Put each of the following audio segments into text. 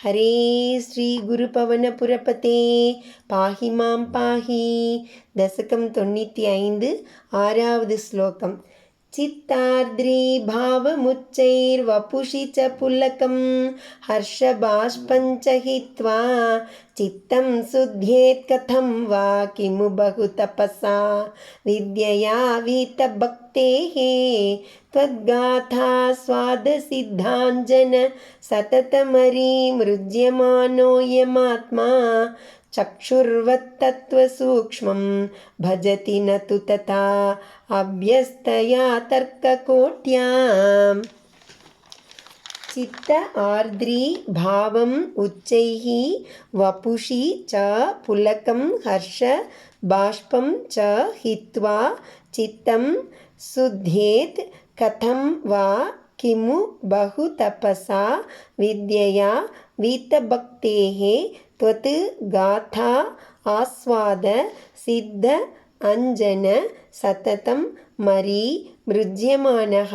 हरे श्री गुरुपवनपुरपते पाहि मां पाहि दशकं 95 आरावद् श्लोकम् चित्तार्द्री भावमुच्चैर्वपुषि च पुलकं हर्षबाष्पञ्च हित्वा चित्तं शुध्येत् कथं वा किमु बहु तपसा विद्यया वीतभक्तेः त्वद्गाथा स्वादसिद्धाञ्जन सततमरीमृज्यमानोऽयमात्मा चक्षुर्वत्तत्त्वसूक्ष्मं भजति न तु तथा अभ्यस्तया तर्ककोट्याम् चित्त आर्द्री भावम् उच्चैः वपुषि च पुलकं हर्ष बाष्पं च हित्वा चित्तं शुध्येत् कथं वा किमु बहु तपसा विद्यया वीतभक्तेः त्वत् गाथा आस्वाद सिद्ध अंजन सततं मरी मृज्यमानः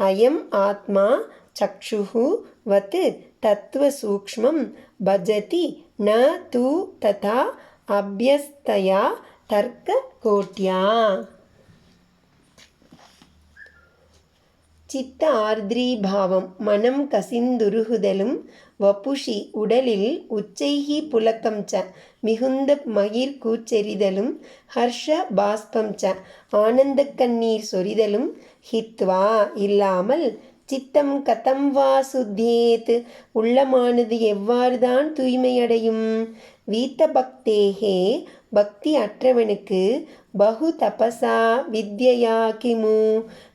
अयम् आत्मा चक्षुः वत् तत्त्वसूक्ष्मं भजति न तु तथा अभ्यस्तया तर्ककोट्या சித்த ஆர்திரி பாவம் மனம் கசிந்துருகுதலும் வபுஷி உடலில் உச்சைகி புலக்கம் ச மிகுந்த மகிர் கூச்செறிதலும் ஹர்ஷ பாஸ்பம் ச ஆனந்த கண்ணீர் சொரிதலும் ஹித்வா இல்லாமல் சித்தம் கதம் வா சுத்தேத் உள்ளமானது எவ்வாறுதான் தூய்மையடையும் வீத்த பக்தேகே பக்தி அற்றவனுக்கு பகு தபசா வித்யயா கிமு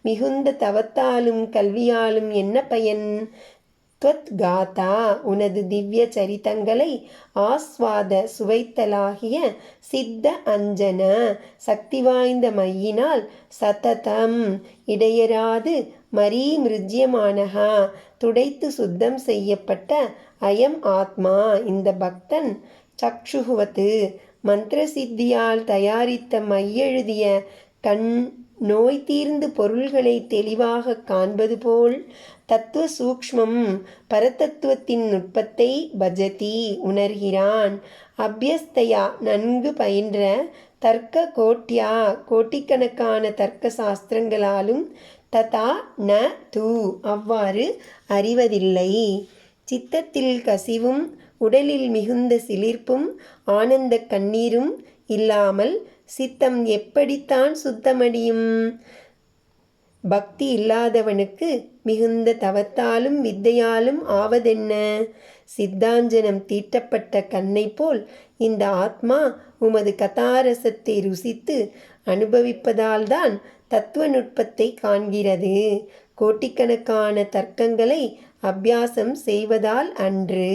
மிகுந்த தவத்தாலும் கல்வியாலும் என்ன பயன் துவத் காதா உனது திவ்ய சரித்தங்களை ஆஸ்வாத சுவைத்தலாகிய சித்த அஞ்சன சக்தி வாய்ந்த மையினால் சததம் இடையராது மரீ மிருஜ்யமானஹா துடைத்து சுத்தம் செய்யப்பட்ட அயம் ஆத்மா இந்த பக்தன் சக்ஷுகுவத்து மந்திர சித்தியால் தயாரித்த மையெழுதிய கண் நோய் தீர்ந்து பொருள்களை தெளிவாக காண்பது போல் தத்துவ சூக்ஷ்மம் பரதத்துவத்தின் நுட்பத்தை பஜதி உணர்கிறான் அபியஸ்தையா நன்கு பயின்ற தர்க்க கோட்யா கோட்டிக்கணக்கான தர்க்க சாஸ்திரங்களாலும் ததா ந தூ அவ்வாறு அறிவதில்லை சித்தத்தில் கசிவும் உடலில் மிகுந்த சிலிர்ப்பும் ஆனந்த கண்ணீரும் இல்லாமல் சித்தம் எப்படித்தான் சுத்தமடியும் பக்தி இல்லாதவனுக்கு மிகுந்த தவத்தாலும் வித்தையாலும் ஆவதென்ன சித்தாஞ்சனம் தீட்டப்பட்ட கண்ணை போல் இந்த ஆத்மா உமது கதாரசத்தை ருசித்து அனுபவிப்பதால்தான் தத்துவ நுட்பத்தை காண்கிறது கோட்டிக்கணக்கான தர்க்கங்களை அபியாசம் செய்வதால் அன்று.